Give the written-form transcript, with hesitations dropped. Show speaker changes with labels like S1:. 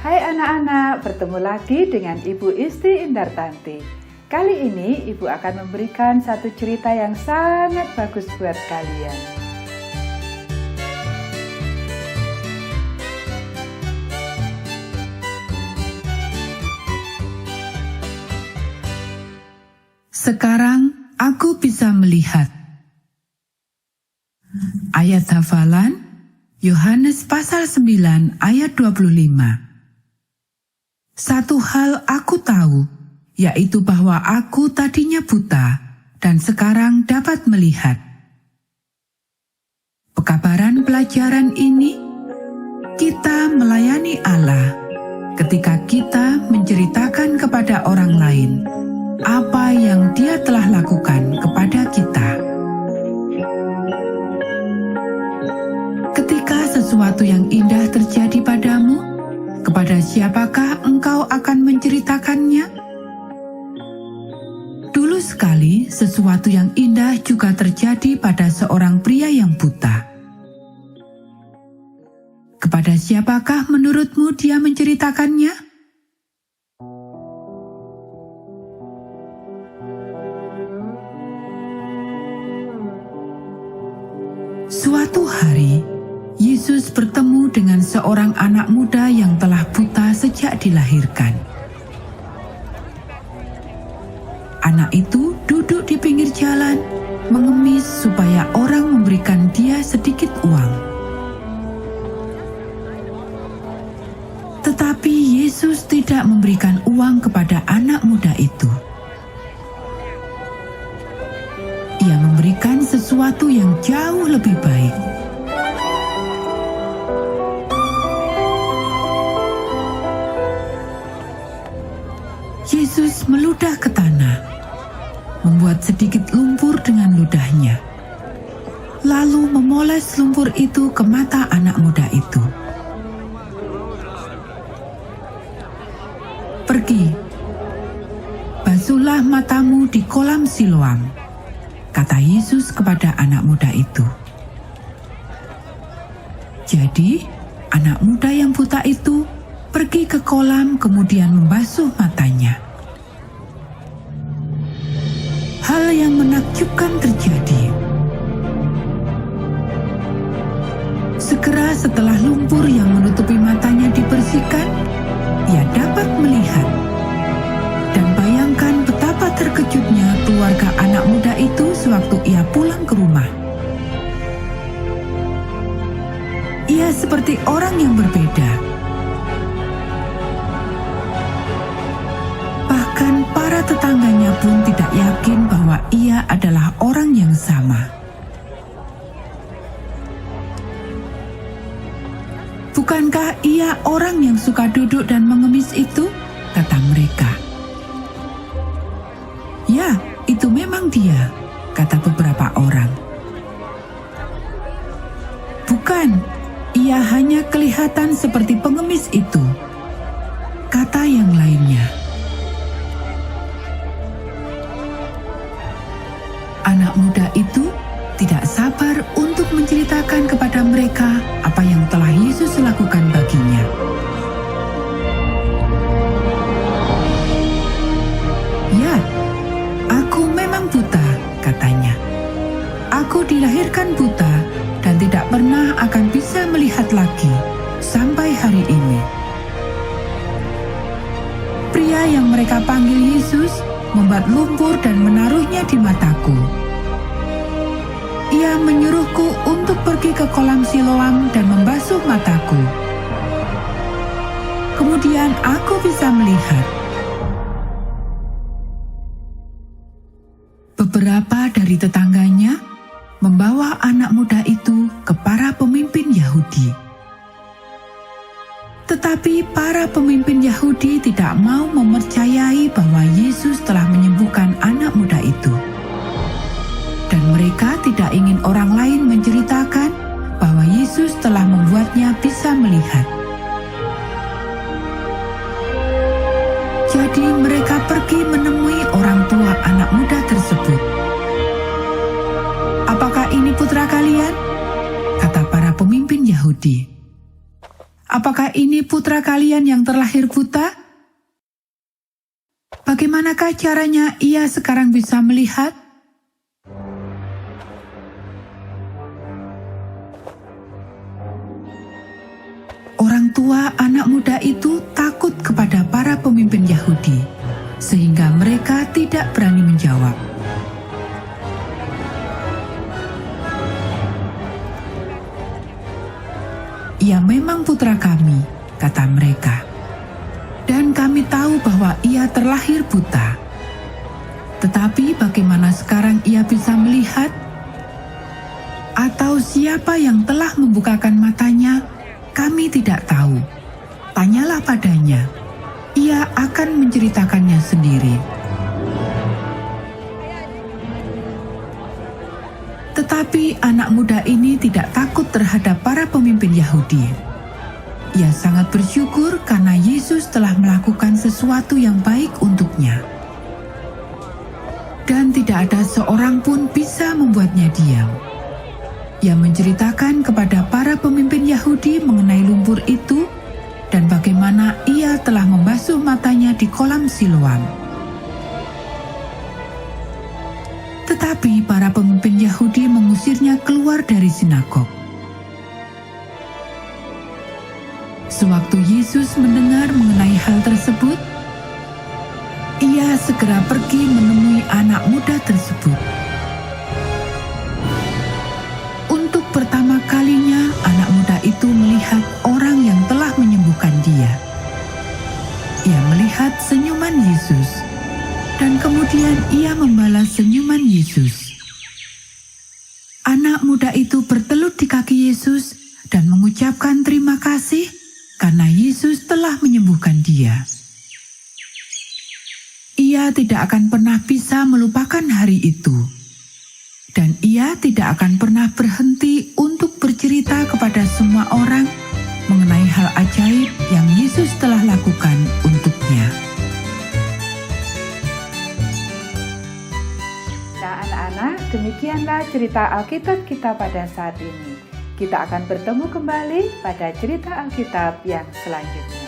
S1: Hai anak-anak, bertemu lagi dengan Ibu Isti Indartanti. Kali ini Ibu akan memberikan satu cerita yang sangat bagus buat kalian.
S2: Sekarang aku bisa melihat. Ayat hafalan Yohanes pasal 9 ayat 25. Satu hal aku tahu, yaitu bahwa aku tadinya buta dan sekarang dapat melihat. Pekabaran pelajaran ini, kita melayani Allah ketika kita menceritakan kepada orang lain apa yang Dia telah lakukan kepada kita. Ketika sesuatu yang indah terjadi padamu, kepada siapakah engkau akan menceritakannya? Dulu sekali, sesuatu yang indah juga terjadi pada seorang pria yang buta. Kepada siapakah menurutmu dia menceritakannya? Suatu hari, Yesus bertemu dengan seorang anak muda yang telah buta sejak dilahirkan. Anak itu duduk di pinggir jalan, mengemis supaya orang memberikan dia sedikit uang. Tetapi Yesus tidak memberikan uang kepada anak muda itu. Ia memberikan sesuatu yang jauh lebih baik. Yesus meludah ke tanah, membuat sedikit lumpur dengan ludahnya, lalu memoles lumpur itu ke mata anak muda itu. Pergi, basuhlah matamu di kolam Siloam, kata Yesus kepada anak muda itu. Jadi, anak muda yang buta itu pergi ke kolam kemudian membasuh matanya. Hal yang menakjubkan terjadi. Segera setelah lumpur yang menutupi matanya dibersihkan, ia dapat melihat. Dan bayangkan betapa terkejutnya keluarga anak muda itu sewaktu ia pulang ke rumah. Ia seperti orang yang berbeda. Bahkan para tetangganya pun tidak yakin bahwa ia adalah orang yang sama. Bukankah ia orang yang suka duduk dan mengemis itu? Kata mereka. Ya, itu memang dia, kata beberapa orang. Bukan, ia hanya kelihatan seperti pengemis itu, kata yang lainnya. Anak muda itu tidak sabar untuk menceritakan kepada mereka apa yang telah Yesus lakukan baginya. Ya, aku memang buta, katanya. Aku dilahirkan buta dan tidak pernah akan bisa melihat lagi sampai hari ini. Pria yang mereka panggil Yesus membuat lumpur dan menaruhnya di mataku. Ia menyuruhku untuk pergi ke kolam Siloam dan membasuh mataku. Kemudian aku bisa melihat. Beberapa dari tetangganya membawa anak muda itu ke para pemimpin Yahudi. Tetapi para pemimpin Yahudi tidak mau mempercayai bahwa Yesus telah menyembuhkan anak muda itu. Dan mereka tidak ingin orang lain menceritakan bahwa Yesus telah membuatnya bisa melihat. Jadi mereka pergi menemui orang tua anak muda tersebut. "Apakah ini putra kalian?" kata para pemimpin Yahudi. apakah ini putra kalian yang terlahir buta? Bagaimanakah caranya ia sekarang bisa melihat? Orang tua anak muda itu takut kepada para pemimpin Yahudi, sehingga mereka tidak berani menjawab. "Ia memang putra kami," kata mereka. "Dan kami tahu bahwa ia terlahir buta. Tetapi bagaimana sekarang ia bisa melihat? Atau siapa yang telah membukakan matanya, kami tidak tahu. Tanyalah padanya, ia akan menceritakannya sendiri." Tetapi anak muda ini tidak takut terhadap para pemimpin Yahudi. Ia sangat bersyukur karena Yesus telah melakukan sesuatu yang baik untuknya. Dan tidak ada seorang pun bisa membuatnya diam. Ia menceritakan kepada para pemimpin Yahudi mengenai lumpur itu dan bagaimana ia telah membasuh matanya di kolam Siloam. Tetapi para pemimpin Yahudi mengusirnya keluar dari sinagog. Sewaktu Yesus mendengar mengenai hal tersebut, ia segera pergi menemui anak muda tersebut. Untuk pertama kalinya, anak muda itu melihat orang yang telah menyembuhkan dia. Ia melihat senyuman Yesus. Dan kemudian ia membalas senyuman Yesus. Anak muda itu bertelut di kaki Yesus dan mengucapkan terima kasih karena Yesus telah menyembuhkan dia. Ia tidak akan pernah bisa melupakan hari itu. Dan ia tidak akan pernah berhenti untuk bercerita kepada semua orang mengenai hal ajaib yang Yesus telah lakukan untuknya.
S1: Anak-anak, demikianlah cerita Alkitab kita pada saat ini. Kita akan bertemu kembali pada cerita Alkitab yang selanjutnya.